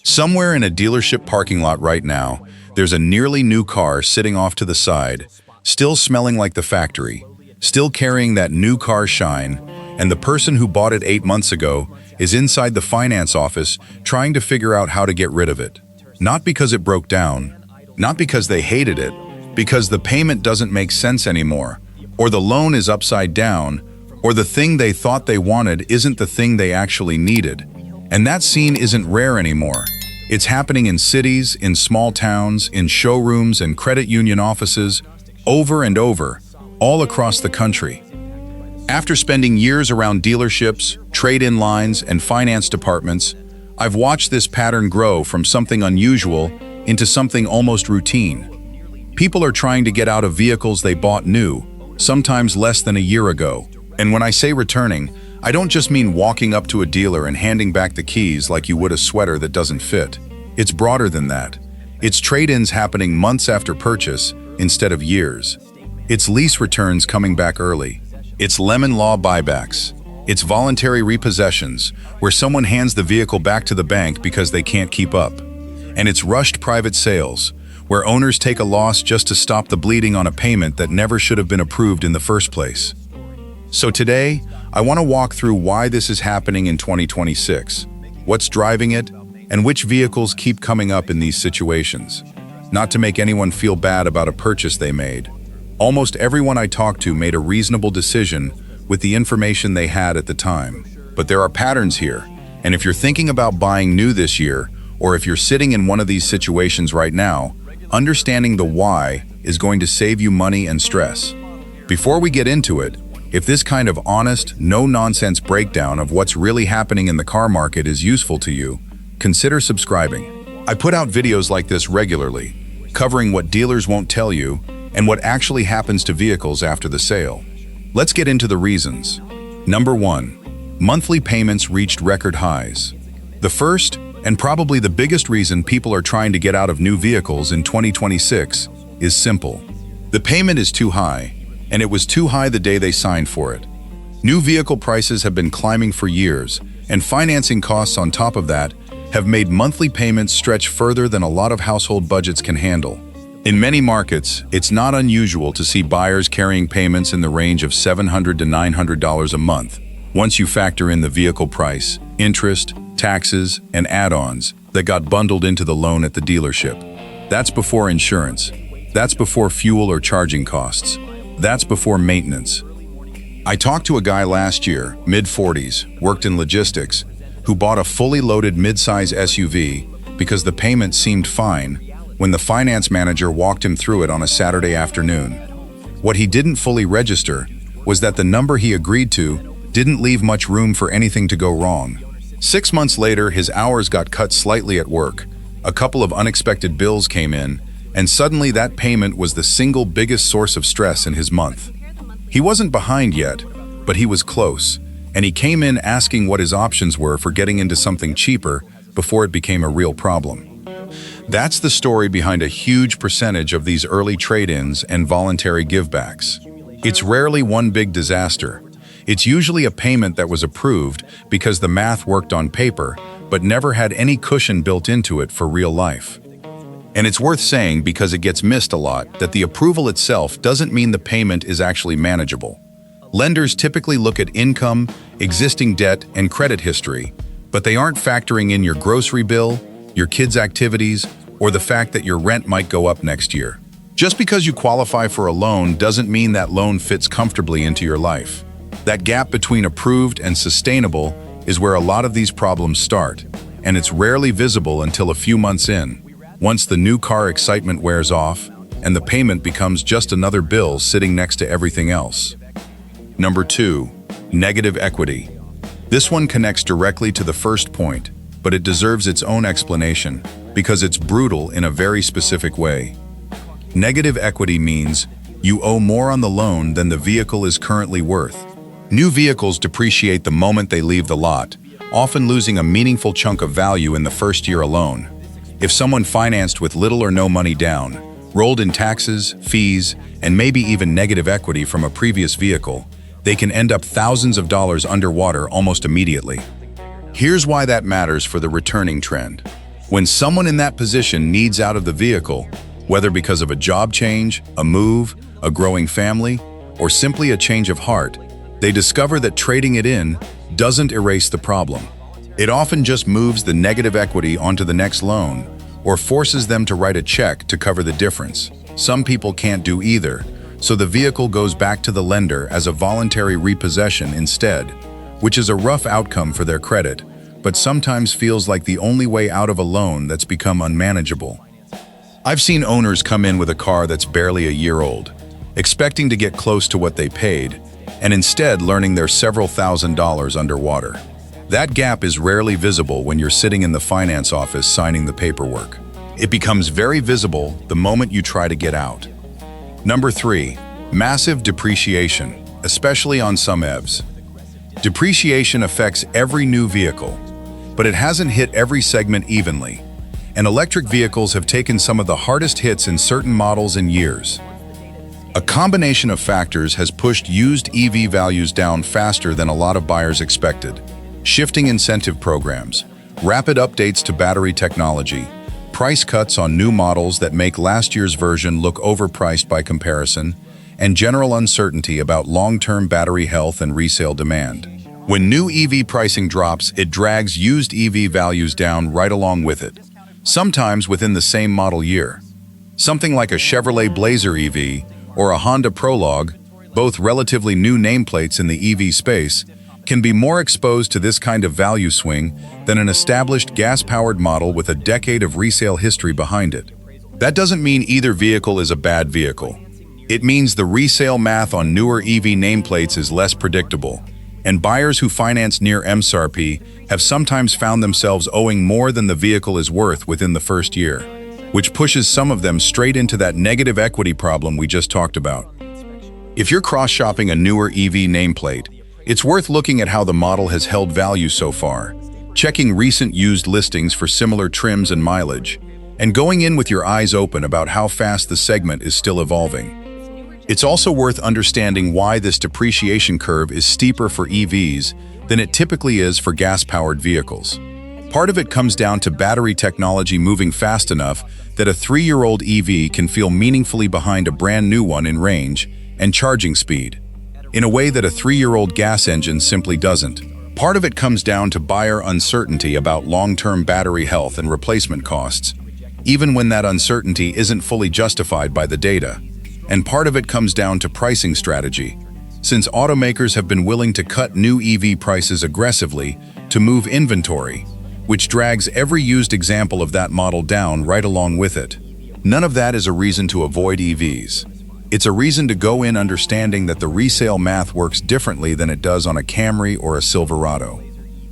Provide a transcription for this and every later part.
Somewhere in a dealership parking lot right now, there's a nearly new car sitting off to the side, still smelling like the factory, still carrying that new car shine, and the person who bought it 8 months ago is inside the finance office trying to figure out how to get rid of it. Not because it broke down, not because they hated it, because the payment doesn't make sense anymore, or the loan is upside down, or the thing they thought they wanted isn't the thing they actually needed. And that scene isn't rare anymore. It's happening in cities, in small towns, in showrooms and credit union offices, over and over, all across the country. After spending years around dealerships, trade-in lines, and finance departments, I've watched this pattern grow from something unusual into something almost routine. People are trying to get out of vehicles they bought new, sometimes less than a year ago. And when I say returning, I don't just mean walking up to a dealer and handing back the keys like you would a sweater that doesn't fit. It's broader than that. It's trade-ins happening months after purchase instead of years. It's lease returns coming back early. It's lemon law buybacks. It's voluntary repossessions, where someone hands the vehicle back to the bank because they can't keep up. And it's rushed private sales, where owners take a loss just to stop the bleeding on a payment that never should have been approved in the first place. So today, I want to walk through why this is happening in 2026, what's driving it, and which vehicles keep coming up in these situations. Not to make anyone feel bad about a purchase they made. Almost everyone I talked to made a reasonable decision with the information they had at the time. But there are patterns here, and if you're thinking about buying new this year, or if you're sitting in one of these situations right now, understanding the why is going to save you money and stress. Before we get into it, if this kind of honest, no-nonsense breakdown of what's really happening in the car market is useful to you, consider subscribing. I put out videos like this regularly, covering what dealers won't tell you and what actually happens to vehicles after the sale. Let's get into the reasons. Number 1, monthly payments reached record highs. The first, and probably the biggest reason people are trying to get out of new vehicles in 2026 is simple. The payment is too high, and it was too high the day they signed for it. New vehicle prices have been climbing for years, and financing costs on top of that have made monthly payments stretch further than a lot of household budgets can handle. In many markets, it's not unusual to see buyers carrying payments in the range of $700 to $900 a month, once you factor in the vehicle price, interest, taxes, and add-ons that got bundled into the loan at the dealership. That's before insurance. That's before fuel or charging costs. That's before maintenance. I talked to a guy last year, mid-40s, worked in logistics, who bought a fully loaded mid-size SUV because the payment seemed fine when the finance manager walked him through it on a Saturday afternoon. What he didn't fully register was that the number he agreed to didn't leave much room for anything to go wrong. 6 months later, his hours got cut slightly at work, a couple of unexpected bills came in, and suddenly that payment was the single biggest source of stress in his month. He wasn't behind yet, but he was close, and he came in asking what his options were for getting into something cheaper before it became a real problem. That's the story behind a huge percentage of these early trade-ins and voluntary givebacks. It's rarely one big disaster. It's usually a payment that was approved because the math worked on paper, but never had any cushion built into it for real life. And it's worth saying, because it gets missed a lot, that the approval itself doesn't mean the payment is actually manageable. Lenders typically look at income, existing debt, and credit history, but they aren't factoring in your grocery bill, your kids' activities, or the fact that your rent might go up next year. Just because you qualify for a loan doesn't mean that loan fits comfortably into your life. That gap between approved and sustainable is where a lot of these problems start, and it's rarely visible until a few months in, once the new car excitement wears off and the payment becomes just another bill sitting next to everything else. Number 2, negative equity. This one connects directly to the first point, but it deserves its own explanation because it's brutal in a very specific way. Negative equity means you owe more on the loan than the vehicle is currently worth. New vehicles depreciate the moment they leave the lot, often losing a meaningful chunk of value in the first year alone. If someone financed with little or no money down, rolled in taxes, fees, and maybe even negative equity from a previous vehicle, they can end up thousands of dollars underwater almost immediately. Here's why that matters for the returning trend. When someone in that position needs out of the vehicle, whether because of a job change, a move, a growing family, or simply a change of heart, they discover that trading it in doesn't erase the problem. It often just moves the negative equity onto the next loan or forces them to write a check to cover the difference. Some people can't do either, so the vehicle goes back to the lender as a voluntary repossession instead, which is a rough outcome for their credit, but sometimes feels like the only way out of a loan that's become unmanageable. I've seen owners come in with a car that's barely a year old, expecting to get close to what they paid, and instead learning they're several $1,000s underwater. That gap is rarely visible when you're sitting in the finance office signing the paperwork. It becomes very visible the moment you try to get out. Number 3, massive depreciation, especially on some EVs. Depreciation affects every new vehicle, but it hasn't hit every segment evenly, and electric vehicles have taken some of the hardest hits in certain models in years. A combination of factors has pushed used EV values down faster than a lot of buyers expected. Shifting incentive programs, rapid updates to battery technology, price cuts on new models that make last year's version look overpriced by comparison, and general uncertainty about long-term battery health and resale demand. When new EV pricing drops, it drags used EV values down right along with it, sometimes within the same model year. Something like a Chevrolet Blazer EV or a Honda Prologue, both relatively new nameplates in the EV space, can be more exposed to this kind of value swing than an established gas-powered model with a decade of resale history behind it. That doesn't mean either vehicle is a bad vehicle. It means the resale math on newer EV nameplates is less predictable, and buyers who finance near MSRP have sometimes found themselves owing more than the vehicle is worth within the first year, which pushes some of them straight into that negative equity problem we just talked about. If you're cross-shopping a newer EV nameplate, it's worth looking at how the model has held value so far, checking recent used listings for similar trims and mileage, and going in with your eyes open about how fast the segment is still evolving. It's also worth understanding why this depreciation curve is steeper for EVs than it typically is for gas-powered vehicles. Part of it comes down to battery technology moving fast enough that a 3-year-old EV can feel meaningfully behind a brand new one in range and charging speed, in a way that a 3-year-old gas engine simply doesn't. Part of it comes down to buyer uncertainty about long-term battery health and replacement costs, even when that uncertainty isn't fully justified by the data. And part of it comes down to pricing strategy, since automakers have been willing to cut new EV prices aggressively to move inventory, which drags every used example of that model down right along with it. None of that is a reason to avoid EVs. It's a reason to go in understanding that the resale math works differently than it does on a Camry or a Silverado.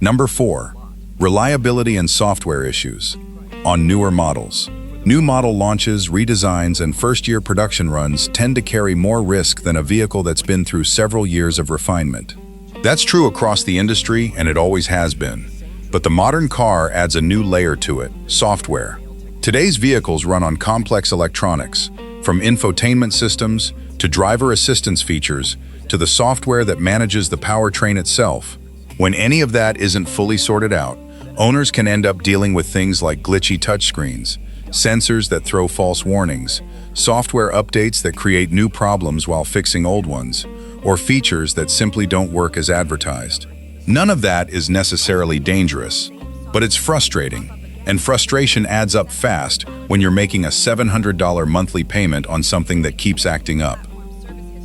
Number 4, reliability and software issues. On newer models. New model launches, redesigns, and first-year production runs tend to carry more risk than a vehicle that's been through several years of refinement. That's true across the industry, and it always has been. But the modern car adds a new layer to it, software. Today's vehicles run on complex electronics, from infotainment systems to driver assistance features to the software that manages the powertrain itself. When any of that isn't fully sorted out, owners can end up dealing with things like glitchy touchscreens, sensors that throw false warnings, software updates that create new problems while fixing old ones, or features that simply don't work as advertised. None of that is necessarily dangerous, but it's frustrating. And frustration adds up fast when you're making a $700 monthly payment on something that keeps acting up.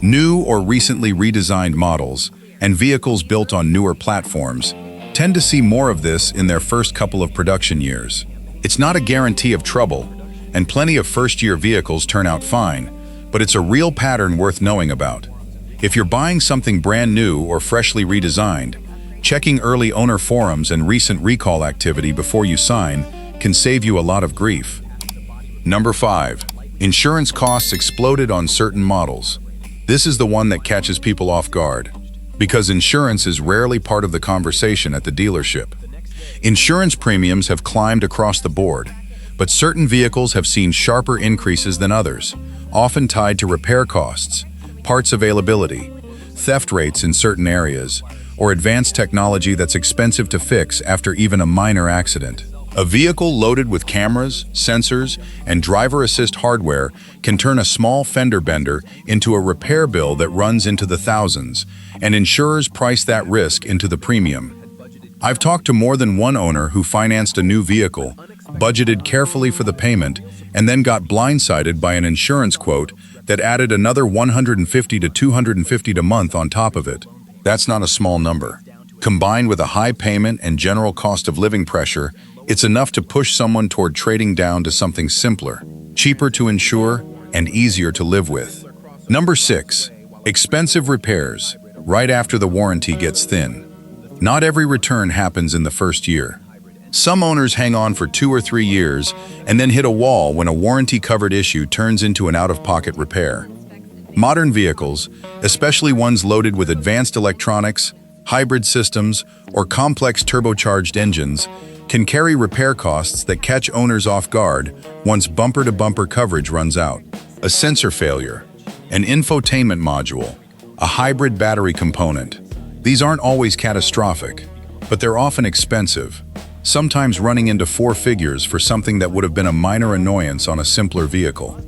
New or recently redesigned models and vehicles built on newer platforms tend to see more of this in their first couple of production years. It's not a guarantee of trouble, and plenty of first-year vehicles turn out fine, but it's a real pattern worth knowing about. If you're buying something brand new or freshly redesigned, checking early owner forums and recent recall activity before you sign can save you a lot of grief. Number 5, insurance costs exploded on certain models. This is the one that catches people off guard, because insurance is rarely part of the conversation at the dealership. Insurance premiums have climbed across the board, but certain vehicles have seen sharper increases than others, often tied to repair costs, parts availability, theft rates in certain areas, or advanced technology that's expensive to fix after even a minor accident. A vehicle loaded with cameras, sensors, and driver assist hardware can turn a small fender bender into a repair bill that runs into the thousands, and insurers price that risk into the premium. I've talked to more than one owner who financed a new vehicle, budgeted carefully for the payment, and then got blindsided by an insurance quote that added another $150 to $250 a month on top of it. That's not a small number. Combined with a high payment and general cost of living pressure, it's enough to push someone toward trading down to something simpler, cheaper to insure, and easier to live with. Number 6. Expensive repairs, right after the warranty gets thin. Not every return happens in the first year. Some owners hang on for 2 or 3 years and then hit a wall when a warranty-covered issue turns into an out-of-pocket repair. Modern vehicles, especially ones loaded with advanced electronics, hybrid systems, or complex turbocharged engines, can carry repair costs that catch owners off guard once bumper-to-bumper coverage runs out. A sensor failure, an infotainment module, a hybrid battery component. These aren't always catastrophic, but they're often expensive, sometimes running into 4 figures for something that would have been a minor annoyance on a simpler vehicle.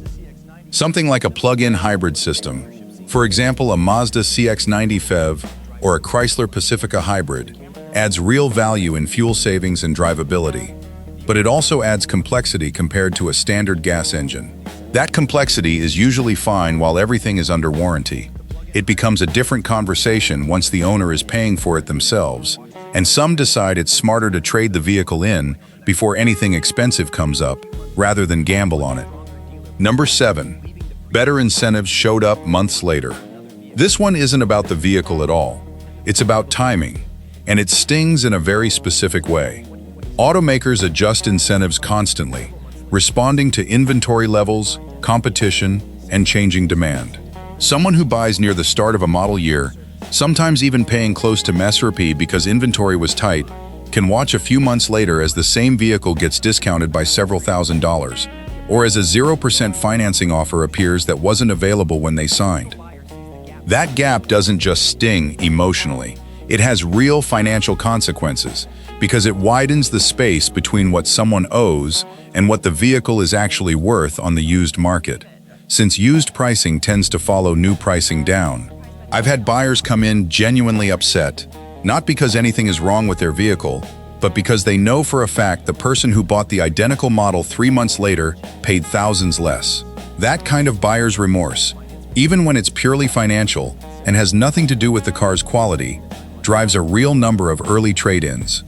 Something like a plug-in hybrid system, for example a Mazda CX-90 PHEV or a Chrysler Pacifica hybrid, adds real value in fuel savings and drivability, but it also adds complexity compared to a standard gas engine. That complexity is usually fine while everything is under warranty. It becomes a different conversation once the owner is paying for it themselves, and some decide it's smarter to trade the vehicle in before anything expensive comes up, rather than gamble on it. Number 7. Better incentives showed up months later. This one isn't about the vehicle at all. It's about timing, and it stings in a very specific way. Automakers adjust incentives constantly, responding to inventory levels, competition, and changing demand. Someone who buys near the start of a model year, sometimes even paying close to MSRP because inventory was tight, can watch a few months later as the same vehicle gets discounted by several $1,000s, or as a 0% financing offer appears that wasn't available when they signed. That gap doesn't just sting emotionally. It has real financial consequences because it widens the space between what someone owes and what the vehicle is actually worth on the used market, since used pricing tends to follow new pricing down. I've had buyers come in genuinely upset, not because anything is wrong with their vehicle, but because they know for a fact the person who bought the identical model 3 months later paid thousands less. That kind of buyer's remorse, even when it's purely financial and has nothing to do with the car's quality, drives a real number of early trade-ins.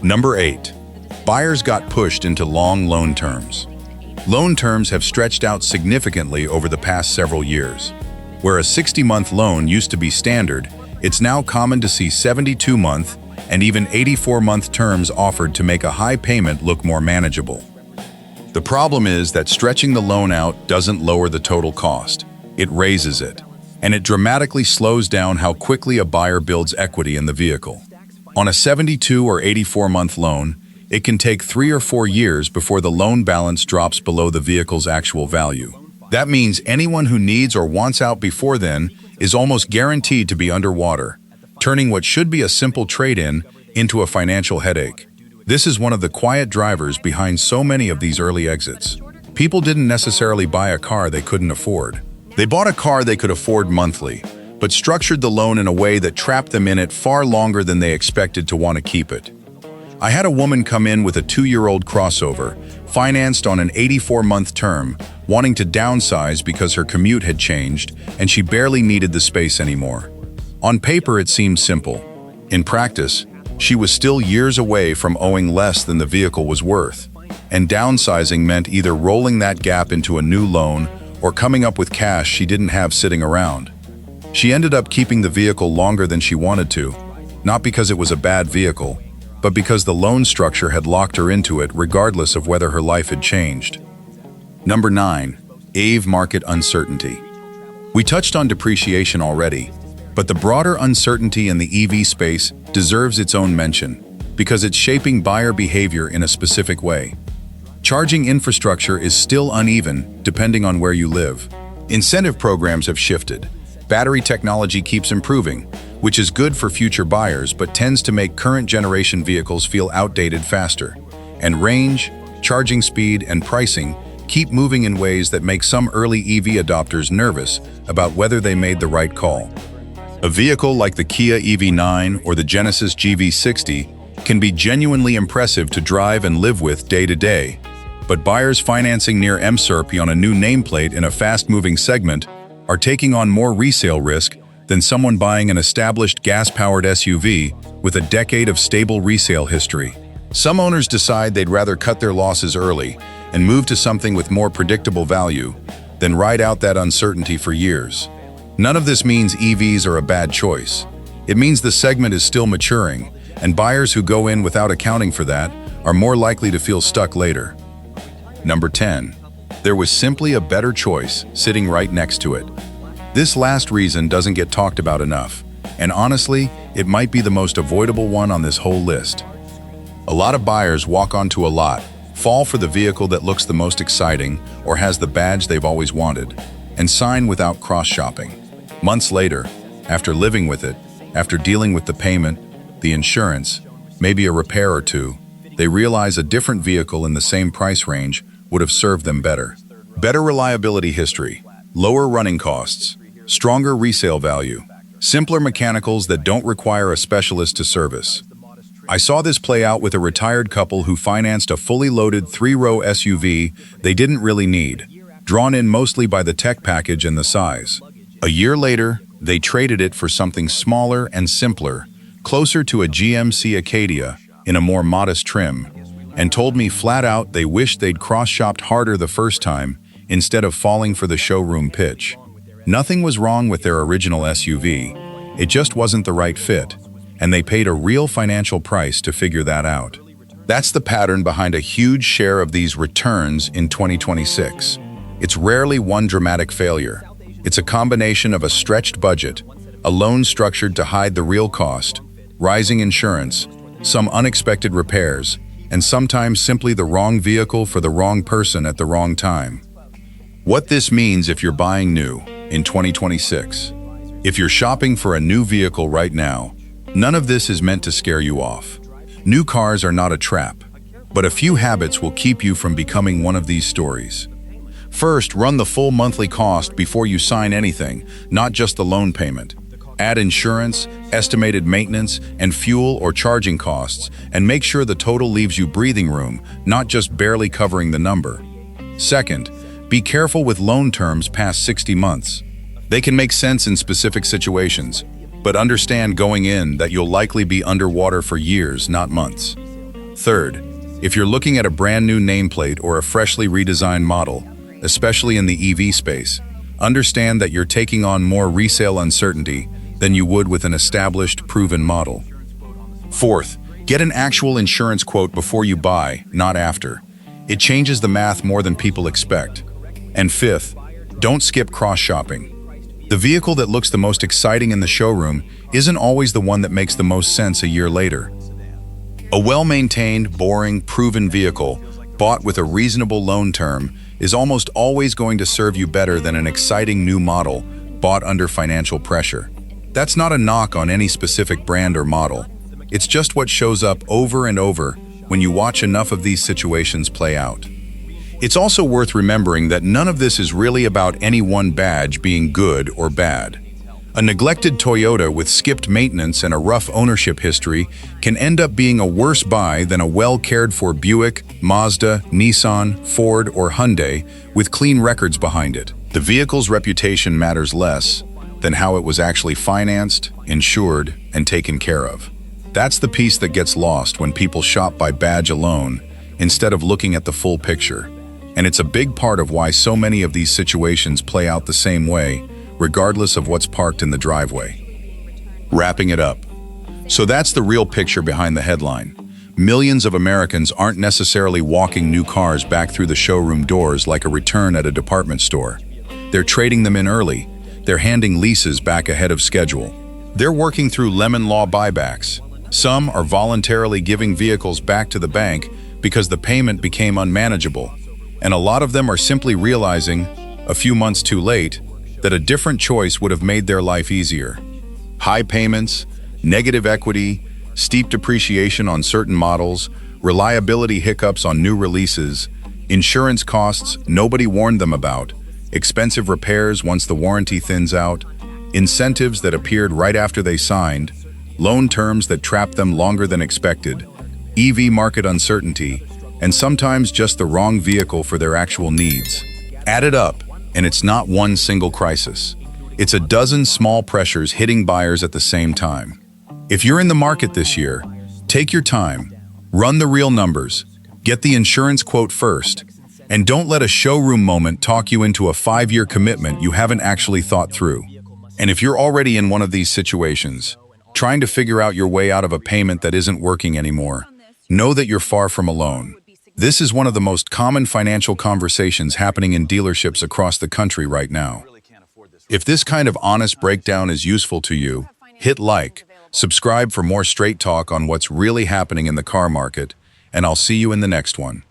Number 8. Buyers got pushed into long loan terms. Loan terms have stretched out significantly over the past several years. Where a 60-month loan used to be standard, it's now common to see 72-month and even 84-month terms offered to make a high payment look more manageable. The problem is that stretching the loan out doesn't lower the total cost. It raises it, and it dramatically slows down how quickly a buyer builds equity in the vehicle. On a 72 or 84-month loan, it can take 3 or 4 years before the loan balance drops below the vehicle's actual value. That means anyone who needs or wants out before then is almost guaranteed to be underwater, turning what should be a simple trade-in into a financial headache. This is one of the quiet drivers behind so many of these early exits. People didn't necessarily buy a car they couldn't afford. They bought a car they could afford monthly, but structured the loan in a way that trapped them in it far longer than they expected to want to keep it. I had a woman come in with a 2-year-old crossover, financed on an 84-month term, wanting to downsize because her commute had changed and she barely needed the space anymore. On paper, it seemed simple. In practice, she was still years away from owing less than the vehicle was worth, and downsizing meant either rolling that gap into a new loan or coming up with cash she didn't have sitting around. She ended up keeping the vehicle longer than she wanted to, not because it was a bad vehicle, but because the loan structure had locked her into it regardless of whether her life had changed. Number 9. EV market uncertainty. We touched on depreciation already, but the broader uncertainty in the EV space deserves its own mention because it's shaping buyer behavior in a specific way. Charging infrastructure is still uneven depending on where you live. Incentive programs have shifted. Battery technology keeps improving, which is good for future buyers but tends to make current generation vehicles feel outdated faster. And range, charging speed, and pricing keep moving in ways that make some early EV adopters nervous about whether they made the right call. A vehicle like the Kia EV9 or the Genesis GV60 can be genuinely impressive to drive and live with day to day, but buyers financing near MSRP on a new nameplate in a fast-moving segment are taking on more resale risk than someone buying an established gas-powered SUV with a decade of stable resale history. Some owners decide they'd rather cut their losses early and move to something with more predictable value than ride out that uncertainty for years. None of this means EVs are a bad choice. It means the segment is still maturing, and buyers who go in without accounting for that are more likely to feel stuck later. Number 10. There was simply a better choice sitting right next to it. This last reason doesn't get talked about enough, and honestly, it might be the most avoidable one on this whole list. A lot of buyers walk onto a lot, fall for the vehicle that looks the most exciting or has the badge they've always wanted, and sign without cross-shopping. Months later, after living with it, after dealing with the payment, the insurance, maybe a repair or two, they realize a different vehicle in the same price range would have served them better. Better reliability history, lower running costs, stronger resale value, simpler mechanicals that don't require a specialist to service. I saw this play out with a retired couple who financed a fully loaded 3-row SUV they didn't really need, drawn in mostly by the tech package and the size. A year later, they traded it for something smaller and simpler, closer to a GMC Acadia in a more modest trim, and told me flat out they wished they'd cross-shopped harder the first time instead of falling for the showroom pitch. Nothing was wrong with their original SUV, it just wasn't the right fit, and they paid a real financial price to figure that out. That's the pattern behind a huge share of these returns in 2026. It's rarely one dramatic failure. It's a combination of a stretched budget, a loan structured to hide the real cost, rising insurance, some unexpected repairs, and sometimes simply the wrong vehicle for the wrong person at the wrong time. What this means if you're buying new in 2026. If you're shopping for a new vehicle right now, none of this is meant to scare you off. New cars are not a trap, but a few habits will keep you from becoming one of these stories. First, run the full monthly cost before you sign anything, not just the loan payment. Add insurance, estimated maintenance, and fuel or charging costs, and make sure the total leaves you breathing room, not just barely covering the number. Second, be careful with loan terms past 60 months. They can make sense in specific situations, but understand going in that you'll likely be underwater for years, not months. Third, if you're looking at a brand new nameplate or a freshly redesigned model, especially in the EV space, understand that you're taking on more resale uncertainty than you would with an established, proven model. Fourth, get an actual insurance quote before you buy, not after. It changes the math more than people expect. And fifth, don't skip cross-shopping. The vehicle that looks the most exciting in the showroom isn't always the one that makes the most sense a year later. A well-maintained, boring, proven vehicle bought with a reasonable loan term is almost always going to serve you better than an exciting new model bought under financial pressure. That's not a knock on any specific brand or model. It's just what shows up over and over when you watch enough of these situations play out. It's also worth remembering that none of this is really about any one badge being good or bad. A neglected Toyota with skipped maintenance and a rough ownership history can end up being a worse buy than a well-cared-for Buick, Mazda, Nissan, Ford, or Hyundai with clean records behind it. The vehicle's reputation matters less than how it was actually financed, insured, and taken care of. That's the piece that gets lost when people shop by badge alone instead of looking at the full picture. And it's a big part of why so many of these situations play out the same way, regardless of what's parked in the driveway. Wrapping it up. So that's the real picture behind the headline. Millions of Americans aren't necessarily walking new cars back through the showroom doors like a return at a department store. They're trading them in early. They're handing leases back ahead of schedule. They're working through lemon law buybacks. Some are voluntarily giving vehicles back to the bank because the payment became unmanageable. And a lot of them are simply realizing, a few months too late, that a different choice would have made their life easier. High payments, negative equity, steep depreciation on certain models, reliability hiccups on new releases, insurance costs nobody warned them about, expensive repairs once the warranty thins out, incentives that appeared right after they signed, loan terms that trapped them longer than expected, EV market uncertainty, and sometimes just the wrong vehicle for their actual needs. Add it up, and it's not one single crisis. It's a dozen small pressures hitting buyers at the same time. If you're in the market this year, take your time, run the real numbers, get the insurance quote first, and don't let a showroom moment talk you into a 5-year commitment you haven't actually thought through. And if you're already in one of these situations, trying to figure out your way out of a payment that isn't working anymore, know that you're far from alone. This is one of the most common financial conversations happening in dealerships across the country right now. If this kind of honest breakdown is useful to you, hit like, subscribe for more straight talk on what's really happening in the car market, and I'll see you in the next one.